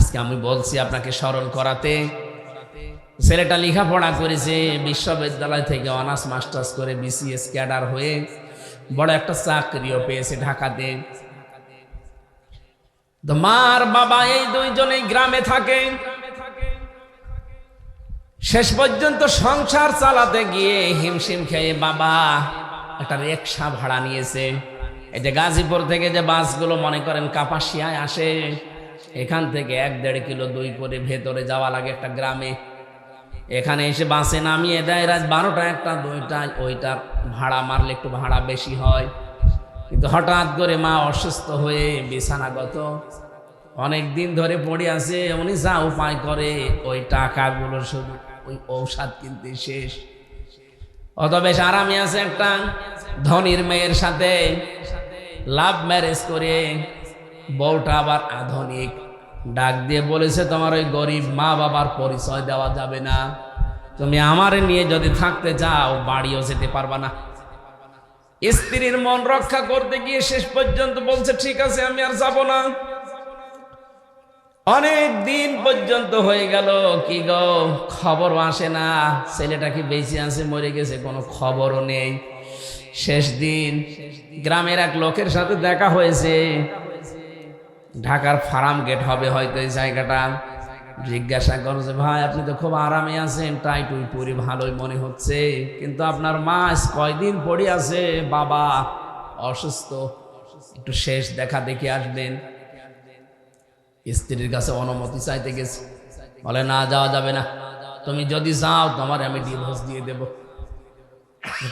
আজকে আমি বলছি আপনাকে স্মরণ করাতে। ছেলেটা লেখাপড়া করেছে, বিশ্ববিদ্যালয় থেকে অনার্স মাস্টার্স করে বিসিএস ক্যাডার হয়ে বড় একটা চাকরিও পেয়েছে ঢাকাতে। তো মার বাবা এই দুইজনেই গ্রামে থাকে। শেষ পর্যন্ত সংসার চালাতে গিয়ে হিমশিম খেয়ে বাবা একটা রিক্সা ভাড়া নিয়েছে। এই যে গাজীপুর থেকে যে বাসগুলো মনে করেন কাপাসিয়ায় আসে, এখান থেকে 1-1.5 কিলো দই করে ভেতরে যাওয়া লাগে একটা গ্রামে। এখানে এসে বাসে নামিয়ে দেয় রাত 12টা 1টা 2টায়। ওইটার ভাড়া মারলে একটু ভাড়া বেশি হয়। কিন্তু হঠাৎ করে মা অসুস্থ হয়ে বিছানাগত, অনেক দিন ধরে পড়ে আছে। উনি যা উপায় করে ওই টাকাগুলো শুধু ওই ঔষধ কিনতে শেষ। অত বেশ আরামে আছে একটা ধনীর মেয়ের সাথে লাভ ম্যারেজ করে। বউটা আবার আধুনিক, ডাক দিয়ে বলেছে তোমার ওই গরিব মা বাবার পরিচয় দেওয়া যাবে না, তুমি আমারে নিয়ে যদি থাকতে চাও বাড়িও যেতে পারবা না। স্ত্রীর মন রক্ষা করতে গিয়ে শেষ পর্যন্ত বলছে ঠিক আছে আমি আর যাব না। অনেক দিন পর্যন্ত হয়ে গেল, কি গো খবরও আসে না, ছেলেটা কি বেঁচে আছে মরে গেছে কোনো খবরও নেই। শেষ দিন গ্রামের এক লোকের সাথে দেখা হয়েছে, ঢাকার ফার্ম গেট হবে হয়তো এই জায়গাটা। জিজ্ঞাসা করছে ভাই আপনি তো খুব আরামে আছেন, টাই টুই পরে ভালোই মনে হচ্ছে, কিন্তু আপনার মা কয়দিন পড়ে আছে, বাবা অসুস্থ, একটু শেষ দেখা দেখে আসবেন। স্ত্রীর কাছে অনুমতি চাইতে গেছে, বলে না যাওয়া যাবে না, তুমি যদি যাও তোমার আমি ডিভোর্স দিয়ে দেব।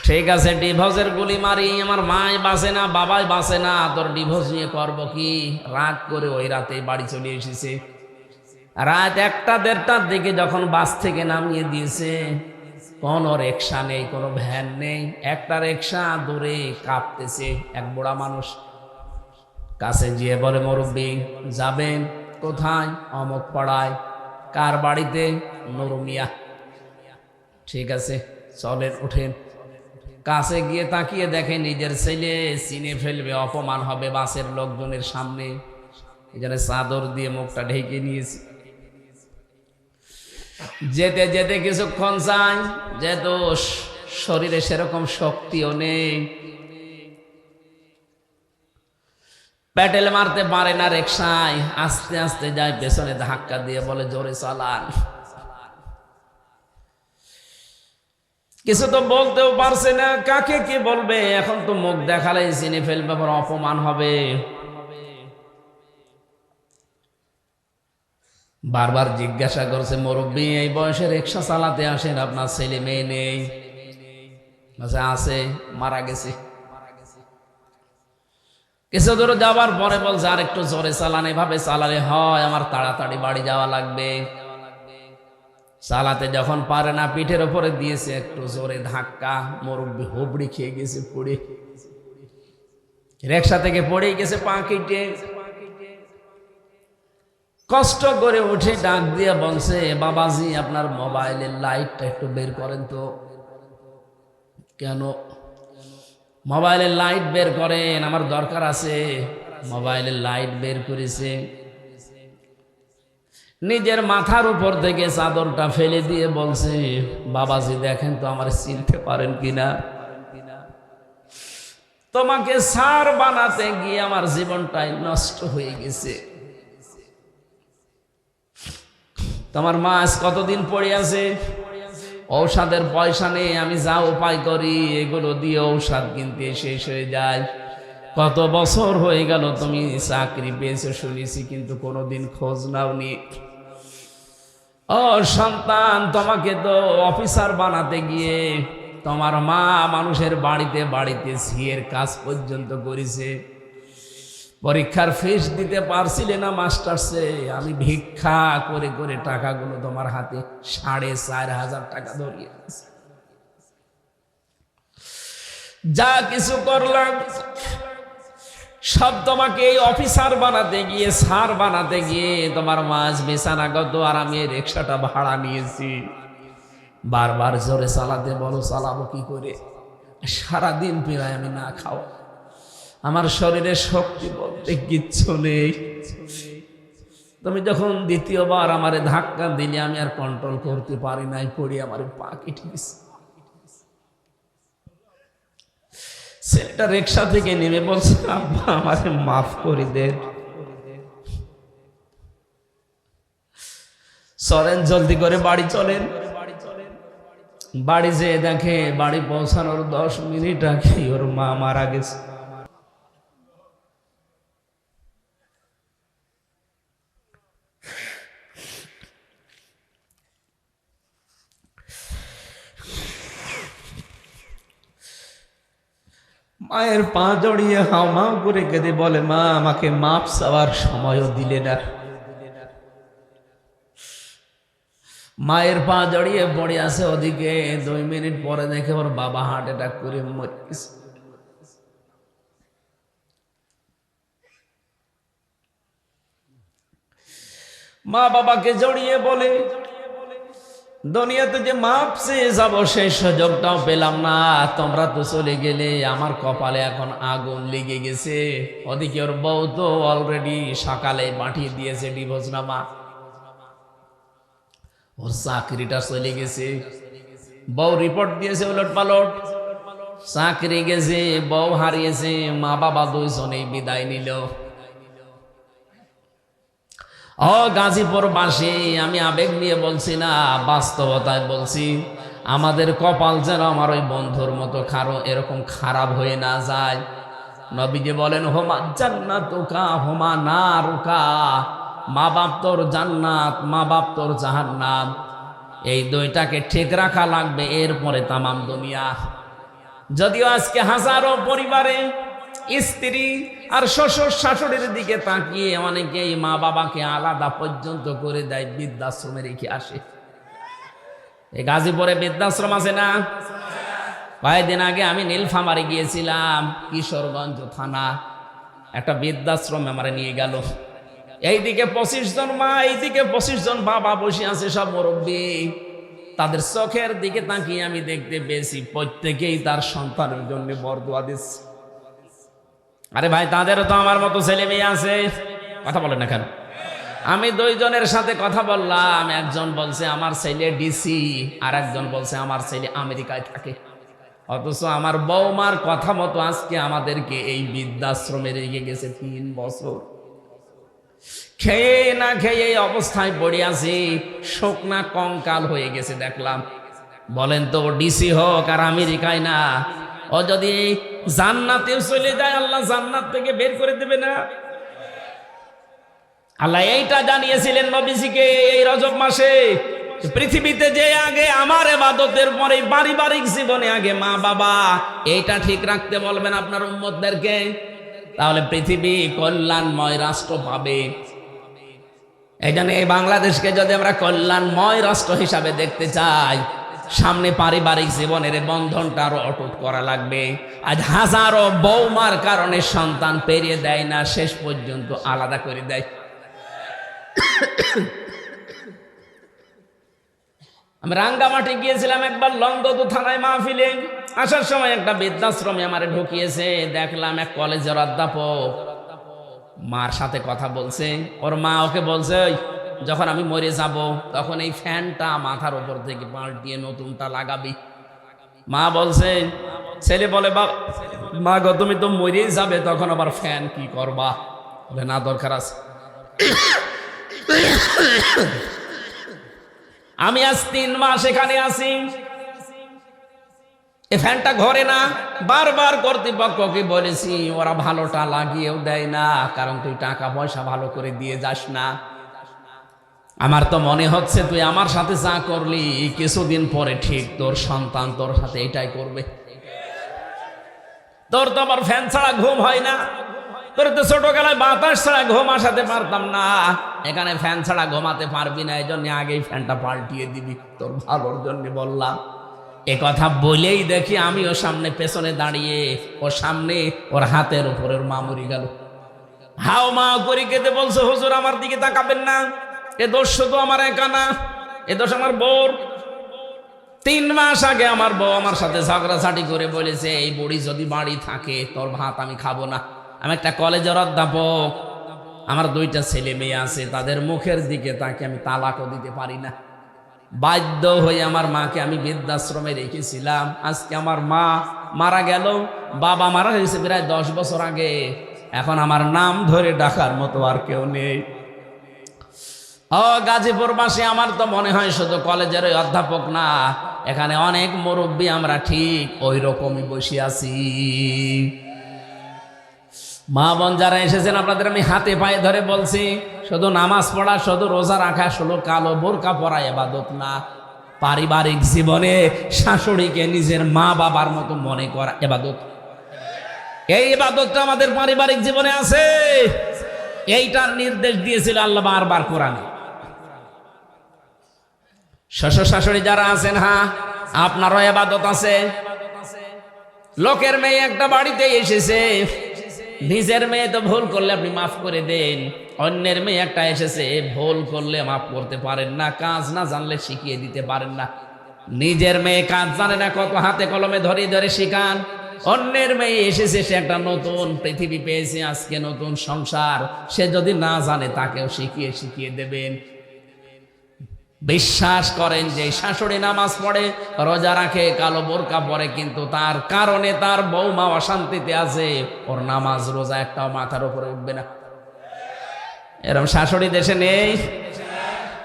ঠিক আছে ডিভোর্সের গুলি মারি, আমার মাই বাঁচে না বাবাই বাঁচে না, তোর ডিভোর্স নিয়ে করবো কি। রাগ করে ওই রাতে বাড়ি চলে এসেছে। রাত 1টা-1.5টার দিকে যখন বাস থেকে নামিয়ে দিয়েছে, কোনো রিক্সা নেই, কোনো ভ্যান নেই, একটা রিক্সা দূরে কাঁপতেছে। এক বুড়া মানুষ কাছে গিয়ে বলে মুরব্বি যাবেন কোথায়? অমুক পাড়ায়। কার বাড়িতে? নুরু মিয়া। ঠিক আছে চলেন উঠেন। কাছে গিয়ে তাকিয়ে দেখে নিজের ছেলে, চিনে ফেলবে, অপমান হবে বাসের লোকজনের সামনে। এখানে চাদর দিয়ে মুখটা ঢেকে নিয়েছে। যেতে যেতে কিছুক্ষণ যায়, যেহেতু শরীরে সেরকম শক্তিও নেই, প্যাডেল মারতে পারে না রিকশায়, আস্তে আস্তে যায়, পেছনে ধাক্কা দিয়ে বলে জোরে চালান। কিছু তো বলতেও পারছে না, কাকে কি বলবে, এখন তো মুখ দেখালেই চিনে ফেলবে, আবার অপমান হবে। বারবার জিজ্ঞাসা করছে মুরব্বী এই বয়সে রিকশা চালাতে আসেন, আপনার ছেলে মেয়ে নেই? আছে, মারা গেছে। কিছু দূর যাবার পরে বলছে আর একটু জোরে চালান, এভাবে চালালে হয়, আমার তাড়াতাড়ি বাড়ি যাওয়া লাগবে। চালাতে যখন পারে না, পিঠের উপরে দিয়েছে একটু জোরে ধাক্কা, মুরব্বী হুবড়ি খেয়ে গেছে পড়ে, রিকশা থেকে পড়ে গেছে পা কেটে। কষ্ট করে উঠে ডাক দিয়ে বলছে বাবাজি আপনার মোবাইলের লাইটটা একটু বের করেন তো। কেন? মোবাইলের লাইট বের করেন, আমার দরকার আছে। মোবাইলের লাইট বের করেছে, নিজের মাথার উপর থেকে চাদরটা ফেলে দিয়ে বলছে বাবাজি দেখেন তো আমার চিনতে পারেন কিনা, তোমাকে সার বানাতে গিয়ে আমার জীবনটাই নষ্ট হয়ে গেছে। তোমার মা আজ কতদিন পড়ে আছে, ঔষধের পয়সা নেই, আমি যা উপায় করি এগুলো দিয়ে ঔষধ কিনতে শেষ হয়ে যায়। কত বছর হয়ে গেল তুমি চাকরি পেয়েছো শুনেছি, কিন্তু কোনোদিন খোঁজ নাওনি। ও সন্তান, তোমাকে তো অফিসার বানাতে গিয়ে তোমার মা মানুষের বাড়িতে বাড়িতে সিয়ের কাজ পর্যন্ত করেছে। পরীক্ষার ফিস দিতে পারছিলে না মাস্টার্সে, আমি ভিক্ষা করে করে টাকাগুলো তোমার হাতে 4,500 টাকা ধরিয়ে যা কিছু করলাম সব তোমাকে এই অফিসার বানাতে গিয়ে, স্যার বানাতে গিয়ে। তোমার মাঝ বিছানাগত আর আমি রিক্সাটা ভাড়া নিয়েছি। বারবার জোরে চালাতে বলো, চালাবো কি করে? সারাদিন প্রায় আমি না খাওয়া, আমার শরীরে শক্তি বলতে কিচ্ছু নেই। তুমি যখন দ্বিতীয়বার আমারে ধাক্কা দিলে আমি আর কন্ট্রোল করতে পারি নাই, পড়ি আমার পা কেটে গেছে। ছেলেটা রিকশা থেকে নেমে বলছে, আব্বা আমারে মাফ করে দেন। চলেন জলদি করে বাড়ি চলেন। বাড়ি যেয়ে দেখে বাড়ি পৌঁছানোর 10 মিনিট আগে ওর মা মারা গেছে। মায়ের পা জড়িয়ে হাওমাও করে কেঁদে বলে, মা আমাকে মাপ চাওয়ার সময়ও দিলে না। মায়ের পা জড়িয়ে পড়ে আছে ওদিকে। 2 মিনিট পরে দেখে ওর বাবা হার্ট অ্যাটাক করে মরে গেছে। মা বাবাকে জড়িয়ে বলে, দুনিয়াতে যে মাপ চেয়ে যাবো সেই সুযোগটাও পেলাম না, তোমরা তো চলে গেলে, আমার কপালে এখন আগুন লেগে গেছে। ওদিকে ওর বউ তো অলরেডি সকালে পাঠিয়ে দিয়েছে ডিভোর্সনামা, ওর চাকরিটা চলে গেছে। বউ রিপোর্ট দিয়েছে উলট পালট, চাকরি গেছে, বউ হারিয়েছে, মা বাবা দুইজনেই বিদায় নিল। ও গাজীপুর বাসী, আমি আবেগ নিয়ে বলছি না, বাস্তবতায় বলছি। আমাদের কপাল যেন আমার ওই বন্ধুর মতো এরকম খারাপ হয়ে না যায়। নবীজি বলেন, হোমা জান্নাতুকা হোমা নারুকা, মা বাপ তোর জান্নাত, মা বাপ তোর জাহান্নাম। এই দুইটাকে ঠিক রাখা লাগবে, এরপরে তামাম দুনিয়া। যদিও আজকে হাজারো পরিবারে স্ত্রী আর শ্বশুর শাশুড়ির দিকে তাকিয়ে অনেকেই মা বাবাকে আলাদা পর্যন্ত করে দেয়, বৃদ্ধাশ্রমে রেখে আসে। এই গাজীপুরে বৃদ্ধাশ্রম আছে না? কয়েকদিন আগে আমি নীলফামারী গিয়েছিলাম, কিশোরগঞ্জ থানা, একটা বৃদ্ধাশ্রমে আমার নিয়ে গেল। এইদিকে 25 জন মা, এইদিকে 25 জন বাবা বসে আছে, সব মুরব্বী। তাদের চোখের দিকে তাকিয়ে আমি দেখতে পেয়েছি প্রত্যেকেই তার সন্তানের জন্য বরদোয়া দিচ্ছে। আরে ভাই, তাদেরও তো আমার মতো ছেলে মেয়ে আছে, কথা বলেন না কেন? আমি 2 জনের সাথে কথা বললাম, একজন বলছে আমার ছেলে ডিসি, আর একজন বলছে আমার ছেলে আমেরিকায় থাকে। অথচ আমার বৌমার কথা মতো আজকে আমাদেরকে এই বৃদ্ধাশ্রমে রেখে গেছে 3 বছর। খেয়ে না খেয়ে এই অবস্থায় পড়ে আছি, শুকনা কঙ্কাল হয়ে গেছে দেখলাম। বলেন তো, ডিসি হোক আর আমেরিকায় না, ও যদি জান্নাতেও চলে যায় আল্লাহ জান্নাত থেকে বের করে দেবে না? আল্লাহ এইটা জানিয়েছিলেন নবীজিকে এই রজব মাসে, পৃথিবীতে যে আগে আমার ইবাদতের পরে পারিবারিক জীবনে আগে মা বাবা, এইটা ঠিক রাখতে বলবেন আপনার উম্মতদেরকে, তাহলে পৃথিবী কল্যাণময় রাষ্ট্র পাবে। এই জন্য এই বাংলাদেশকে যদি আমরা কল্যাণময় রাষ্ট্র হিসাবে দেখতে চাই, সামনে পারিবারিক জীবনের বন্ধনটা আরো অটুট করা লাগবে। আজ হাজারো বৌমার কারণে সন্তান পেরিয়ে দেয় না, শেষ পর্যন্ত আলাদা করে দেয়। আমি রাঙ্গামাটি গিয়েছিলাম একবার, লংগদু থানায় মাহফিলে। আসার সময় একটা বৃদ্ধাশ্রমে আমারে ঢুকিয়েছে, দেখলাম এক কলেজের অধ্যাপক মার সাথে কথা বলছে। ওর মা ওকে বলছে, যখন আমি মরে যাব তখন এই ফ্যানটা মাথার উপর থেকে পাল্টিয়ে নতুনটা লাগাবি। মা বলছে, ছেলে বলে, মা গো তুমি তো মরেই যাবে, তখন আবার ফ্যান কি করবা? বলে না, দরকার আছে। আমি আজ 3 মাস এখানে আছি, এই ফ্যানটা ঘরে না। বারবার কর্তৃপক্ষকে বলেছি, ওরা ভালোটা লাগিয়েও দেয় না, কারণ তুই টাকা পয়সা ভালো করে দিয়ে যাস না। আমার তো মনে হচ্ছে তুই আমার সাথে যা করলি, কিছুদিন পরে ঠিক তোর সন্তান তোর সাথে এটাই করবে। তোর তো আবার ফ্যান ছাড়া ঘুম হয় না, তোর তো ছোটবেলায় বাতাস ছাড়া ঘুম আসাতে পারতাম না, এখানে ফ্যান ছাড়া ঘুমাতে পারবি না, এই জন্য আগেই ফ্যানটা পাল্টিয়ে দিবি, তোর ভালোর জন্য বললাম। এ কথা বলেই দেখি আমি ওর সামনে পেছনে দাঁড়িয়ে, ওর সামনে ওর হাতের উপর ওর মা মরে গেল। হাও মা করে কেঁদে বলছে, হুজুর আমার দিকে তাকাবেন না, এ দোষ শুধু আমার একা না, এ দোষ আমার বউর। 3 মাস আগে আমার বউ আমার সাথে ঝগড়াঝাটি করে বলেছে, এই বুড়ি যদি বাড়ি থাকে তোর ভাত আমি খাবো না। আমি একটা কলেজের অধ্যাপক, আমার 2টা ছেলে মেয়ে আছে, তাদের মুখের দিকে তাকে আমি তালাকও দিতে পারি না। বাধ্য হয়ে আমার মাকে আমি বৃদ্ধাশ্রমে রেখেছিলাম। আজকে আমার মা মারা গেল, বাবা মারা গেছে প্রায় 10 বছর আগে। এখন আমার নাম ধরে ডাকার মতো আর কেউ নেই। ও গাজীপুরবাসী, আমার তো মনে হয় শুধু কলেজের ওই অধ্যাপক না, এখানে অনেক মুরব্বী আমরা ঠিক ওই রকমই বসে আছি। মা বোন যারা এসেছেন আপনাদের আমি হাতে পায়ে ধরে বলছি, শুধু নামাজ পড়া, শুধু রোজা রাখা, শুধু কালো বোরকা পরা ইবাদত না। পারিবারিক জীবনে শাশুড়িকে নিজের মা বাবার মতো মনে করা ইবাদত। এই ইবাদতটা আমাদের পারিবারিক জীবনে আছে। এইটার নির্দেশ দিয়েছিল আল্লাহ বারবার কোরআনে। শ্বশুর শাশুড়ি যারা আছেন, হ্যাঁ আপনারও ইবাদত আছে। লোকের মেয়ে একটা বাড়িতে এসেছে, নিজের মেয়ে তো ভুল করলে আপনি মাফ করে দেন, অন্যের মেয়ে একটা এসেছে ভুল করলে মাফ করতে পারেন না, কাজ না জানলে শিখিয়ে দিতে পারেন না। নিজের মেয়ে কাজ জানে না, কত হাতে কলমে ধরে ধরে শিখান। অন্যের মেয়ে এসেছে, সে একটা নতুন পৃথিবী পেয়েছে, আজকে নতুন সংসার, সে যদি না জানে তাকেও শিখিয়ে শিখিয়ে দেবেন। বিশ্বাস করেন যে শাশুড়ি নামাজ পড়ে, রোজা রাখে, কালো বোরকা পরে, কিন্তু তার কারণে তার বৌমা অশান্তিতে আছে, ওর নামাজ রোজা একটাও মাথার উপরে উঠবে না। এরকম শাশুড়ি দেশে নেই।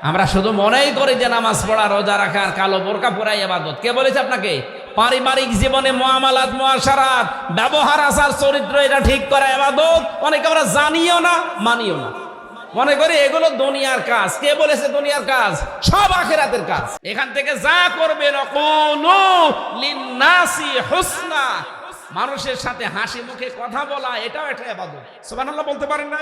আমরা শুধু মনেই করি যে নামাজ পড়া, রোজা রাখা আর কালো বোরকা পরা ইবাদত। কে বলেছে আপনাকে? পারিবারিক জীবনে মুআমালাত, মুআশারাত, ব্যবহার, আচার, চরিত্র এটা ঠিক করা ইবাদত। অনেকে আমরা জানিও না, মানিও না, মনে করি এগুলো দুনিয়ার কাজ। কে বলেছে দুনিয়ার কাজ? সব আখিরাতের কাজ। এখান থেকে যা করবেন, কুলু লিন্নাসি হুসনা, মানুষের সাথে হাসি মুখে কথা বলা, এটাও একটা ইবাদত। সুবহানাল্লাহ বলতে পারেন না?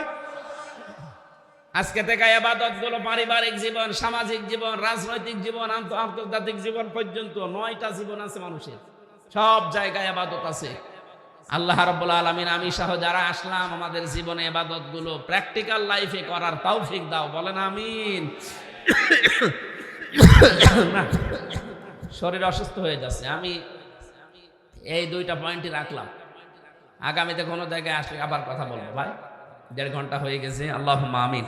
আজকে থেকে ইবাদত গুলো পারিবারিক জীবন, সামাজিক জীবন, রাজনৈতিক জীবন, আন্তর্জাতিক জীবন পর্যন্ত 9টা জীবন আছে মানুষের, সব জায়গায় ইবাদত আছে। আল্লাহ রাব্বুল আলামিন আমি সহ যারা আসলাম, আমাদের জীবনে ইবাদত গুলো প্র্যাকটিক্যাল লাইফে করার তৌফিক দাও, বলেন আমিন। শরীর অসুস্থ হয়ে যাচ্ছে, আমি এই 2টা পয়েন্টই রাখলাম। আগামীতে কোনো জায়গায় আসলে আবার কথা বলবো ভাই। 1.5 ঘন্টা হয়ে গেছে। আল্লাহুম্মা আমিন।